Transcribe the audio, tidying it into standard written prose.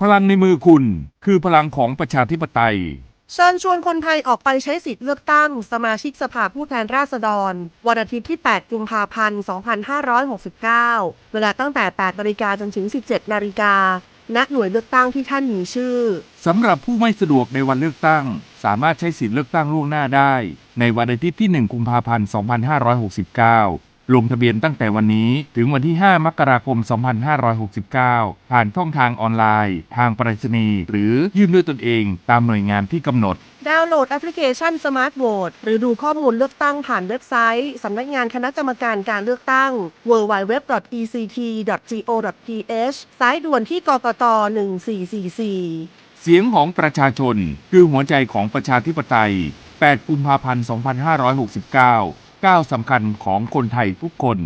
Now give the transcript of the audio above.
พลังในมือคุณคือพลังของประชาธิปไตยเชิญชวนคนไทยออกไปใช้สิทธิ์เลือกตั้งสมาชิกสภาผู้แทนราษฎรวันอาทิตย์ที่ 8 กุมภาพันธ์ 2569 เวลาตั้งแต่ 8 นาฬิกาจนถึง 17 นาฬิกาณหน่วยเลือกตั้งที่ท่านมีชื่อสำหรับผู้ไม่สะดวกในวันเลือกตั้งสามารถใช้สิทธิ์เลือกตั้งล่วงหน้าได้ในวันอาทิตย์ที่ 1 กุมภาพันธ์ 2569 ลงทะเบียนตั้งแต่วันนี้ถึงวันที่ 5 มกราคม 2569 ผ่านช่องทางออนไลน์ทางไปรษณีย์หรือยื่นด้วยตนเองตามหน่วยงานที่กำหนดดาวน์โหลดแอปพลิเคชัน Smart Vote หรือดูข้อมูลเลือกตั้งผ่านเว็บไซต์สำนักงานคณะกรรมการการเลือกตั้ง www.ect.go.th สายด่วนที่กกต1444เสียงของประชาชนคือหัวใจของประชาธิปไตย 8 กุมภาพันธ์ 2569 ก้าวสำคัญของคนไทยทุกคน